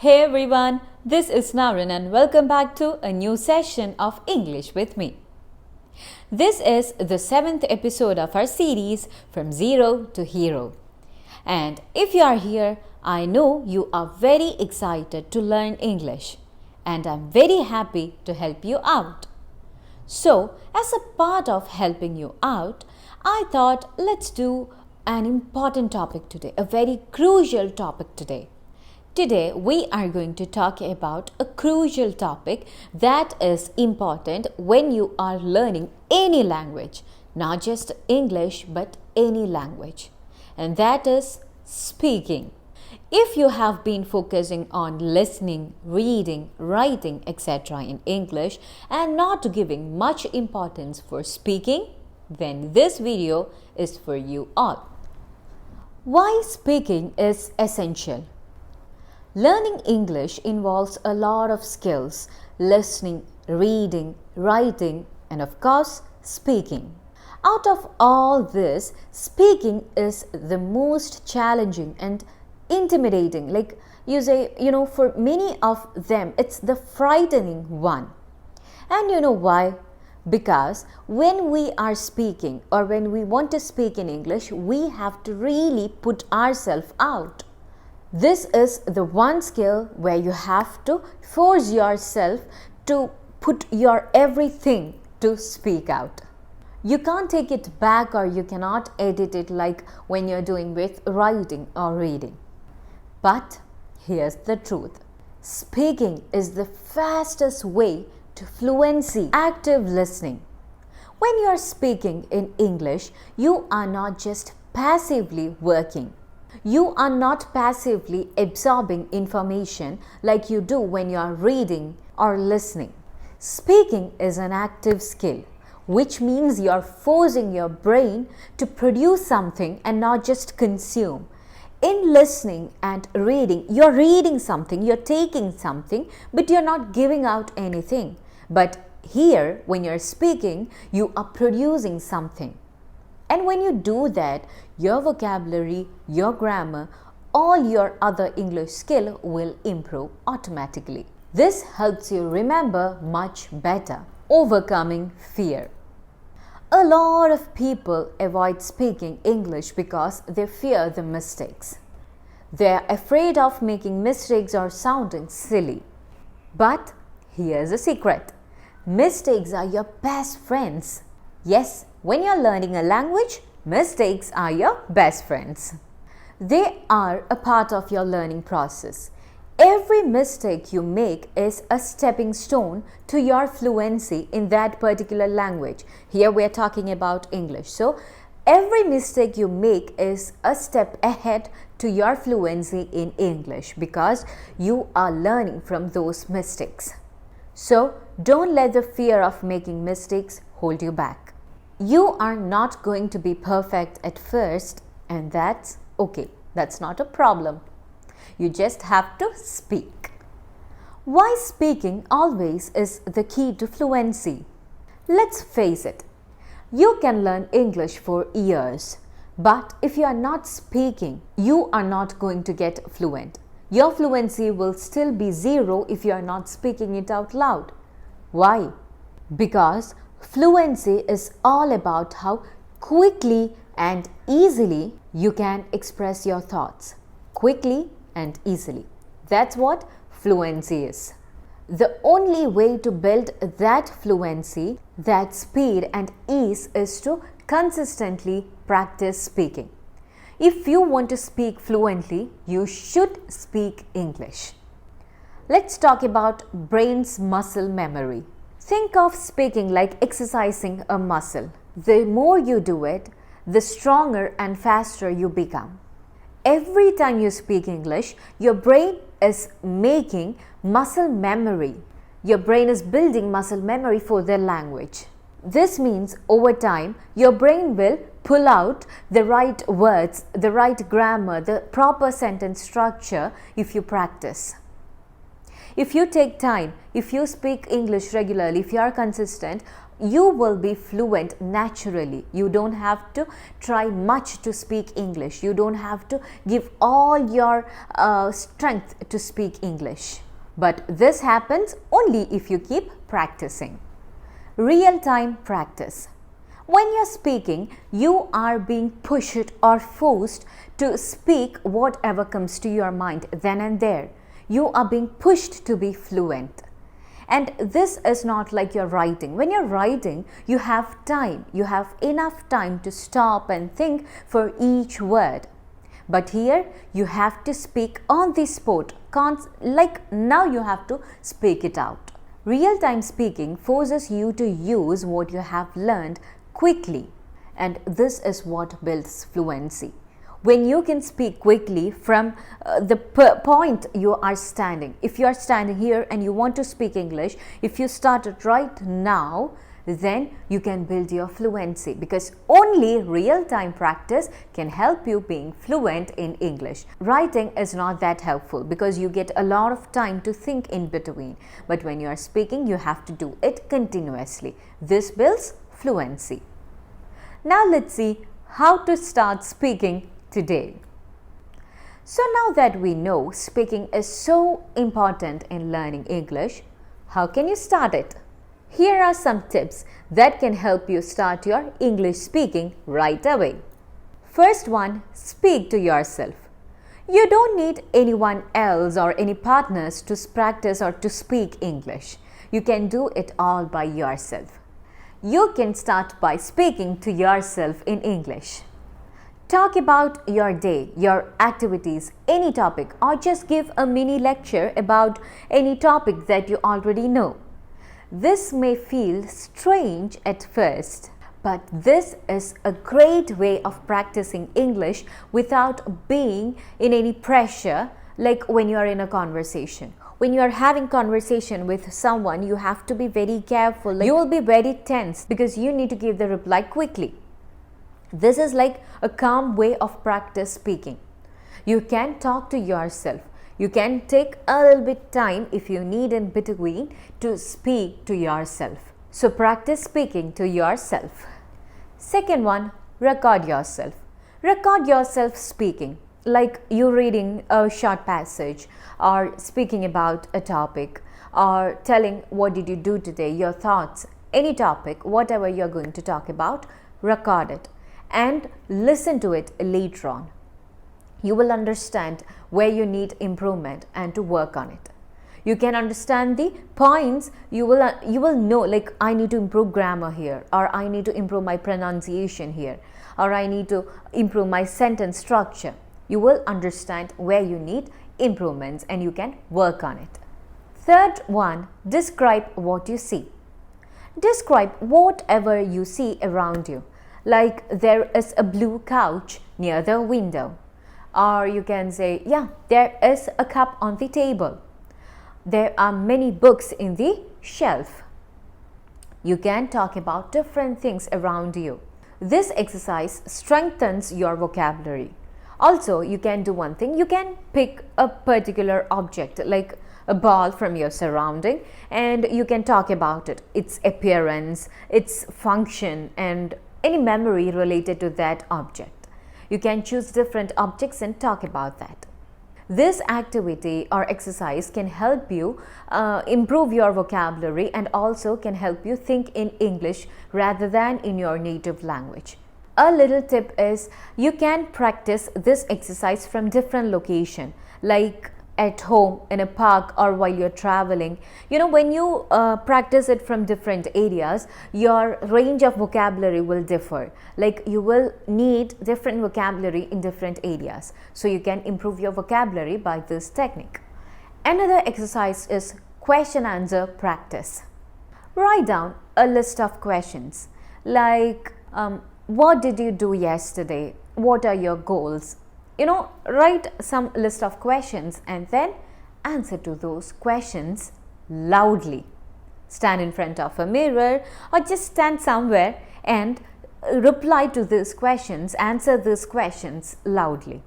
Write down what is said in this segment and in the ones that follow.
Hey everyone, this is Naren and welcome back to a new session of English with me. This is the 7th episode of our series From Zero to Hero. And if you are here, I know you are very excited to learn English and I'm very happy to help you out. So, as a part of helping you out, I thought let's do an important topic today, a very crucial topic today. Today, we are going to talk about a crucial topic that is important when you are learning any language, not just English, but any language, and that is speaking. If you have been focusing on listening, reading, writing, etc. in English and not giving much importance for speaking, then this video is for you all. Why speaking is essential? Learning English involves a lot of skills: listening, reading, writing, and of course, speaking. Out of all this, speaking is the most challenging and intimidating. Like you say, for many of them, it's the frightening one. And you know why? Because when we are speaking or when we want to speak in English, we have to really put ourselves out. This is the one skill where you have to force yourself to put your everything to speak out. You can't take it back or you cannot edit it like when you're doing with writing or reading. But here's the truth. Speaking is the fastest way to fluency, active listening. When you are speaking in English, you are not just passively working. You are not passively absorbing information like you do when you are reading or listening. Speaking is an active skill, which means you are forcing your brain to produce something and not just consume. In listening and reading, you're reading something, you're taking something, but you're not giving out anything. But here, when you're speaking, you are producing something. And when you do that, your vocabulary, your grammar, all your other English skill will improve automatically. This helps you remember much better. Overcoming fear. A lot of people avoid speaking English because they fear the mistakes. They're afraid of making mistakes or sounding silly. But here's a secret. Mistakes are your best friends. Yes, when you're learning a language, mistakes are your best friends. They are a part of your learning process. Every mistake you make is a stepping stone to your fluency in that particular language. Here we are talking about English. So, every mistake you make is a step ahead to your fluency in English because you are learning from those mistakes. So, don't let the fear of making mistakes hold you back. You are not going to be perfect at first, and that's okay. That's not a problem. You just have to speak. Why speaking always is the key to fluency? Let's face it. You can learn English for years, but if you are not speaking, you are not going to get fluent. Your fluency will still be zero if you are not speaking it out loud. Why? Because fluency is all about how quickly and easily you can express your thoughts. Quickly and easily. That's what fluency is. The only way to build that fluency, that speed and ease is to consistently practice speaking. If you want to speak fluently, you should speak English. Let's talk about brain's muscle memory. Think of speaking like exercising a muscle. The more you do it, the stronger and faster you become. Every time you speak English, your brain is making muscle memory. Your brain is building muscle memory for the language. This means over time, your brain will pull out the right words, the right grammar, the proper sentence structure if you practice. If you take time, if you speak English regularly, if you are consistent, you will be fluent naturally. You don't have to try much to speak English. You don't have to give all your strength to speak English. But this happens only if you keep practicing. Real-time practice. When you're speaking, you are being pushed or forced to speak whatever comes to your mind then and there. You are being pushed to be fluent. And this is not like you're writing. When you're writing, you have time. You have enough time to stop and think for each word. But here, you have to speak on the spot. Like now you have to speak it out. Real-time speaking forces you to use what you have learned quickly, and this is what builds fluency. When you can speak quickly from the point you are standing. If you are standing here and you want to speak English, if you start it right now, then you can build your fluency, because only real-time practice can help you being fluent in English. Writing is not that helpful because you get a lot of time to think in between. But when you are speaking, you have to do it continuously. This builds fluency. Now let's see how to start speaking today. So now that we know speaking is so important in learning English, how can you start it? Here are some tips that can help you start your English speaking right away. First one, speak to yourself. You don't need anyone else or any partners to practice or to speak English. You can do it all by yourself. You can start by speaking to yourself in English. Talk about your day, your activities, any topic, or just give a mini lecture about any topic that you already know. This may feel strange at first, but this is a great way of practicing English without being in any pressure, like when you are in a conversation. When you are having conversation with someone, you have to be very careful. Like, you will be very tense because you need to give the reply quickly. This is like a calm way of practice speaking. You can talk to yourself. You can take a little bit time if you need in between to speak to yourself. So practice speaking to yourself. Second one, record yourself. Record yourself speaking, like you reading a short passage or speaking about a topic or telling what did you do today, your thoughts, any topic, whatever you're going to talk about, record it and listen to it later on. You will understand where you need improvement and to work on it. You can understand the points. You will know, like, I need to improve grammar here, or I need to improve my pronunciation here, or I need to improve my sentence structure. You will understand where you need improvements and you can work on it. Third one, describe what you see. Describe whatever you see around you. Like there is a blue couch near the window. Or you can say, yeah, there is a cup on the table. There are many books in the shelf. You can talk about different things around you. This exercise strengthens your vocabulary. Also, you can do one thing. You can pick a particular object, like a ball from your surrounding, and you can talk about it, its appearance, its function, and any memory related to that object. You can choose different objects and talk about that. This activity or exercise can help you improve your vocabulary and also can help you think in English rather than in your native language. A little tip is you can practice this exercise from different locations, like at home, in a park, or while you're traveling. You know, when you practice it from different areas, your range of vocabulary will differ. Like you will need different vocabulary in different areas. So you can improve your vocabulary by this technique. Another exercise is question answer practice. Write down a list of questions like what did you do yesterday? What are your goals? You know, write some list of questions and then answer to those questions loudly. Stand in front of a mirror or just stand somewhere and reply to these questions, answer these questions loudly.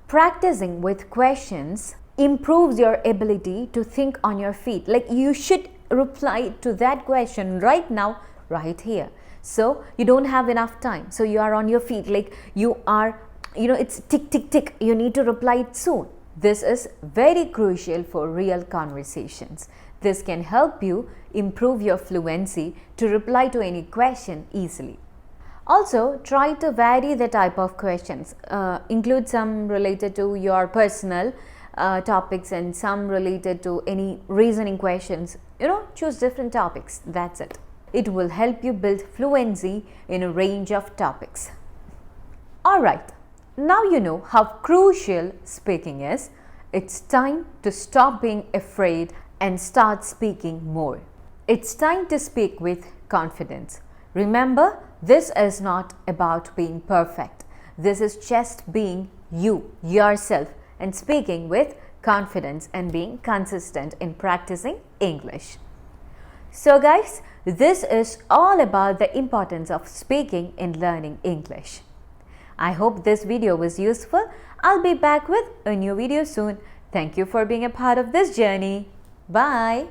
Practicing with questions improves your ability to think on your feet. Like you should reply to that question right now, right here. So you don't have enough time. So you are on your feet, like you are, it's tick, tick, tick. You need to reply it soon. This is very crucial for real conversations. This can help you improve your fluency to reply to any question easily. Also, try to vary the type of questions. Include some related to your personal topics and some related to any reasoning questions. Choose different topics. That's it. It will help you build fluency in a range of topics. Alright, now you know how crucial speaking is. It's time to stop being afraid and start speaking more. It's time to speak with confidence. Remember, this is not about being perfect. This is just being you, yourself, and speaking with confidence and being consistent in practicing English. So guys, this is all about the importance of speaking in learning English. I hope this video was useful. I'll be back with a new video soon. Thank you for being a part of this journey. Bye.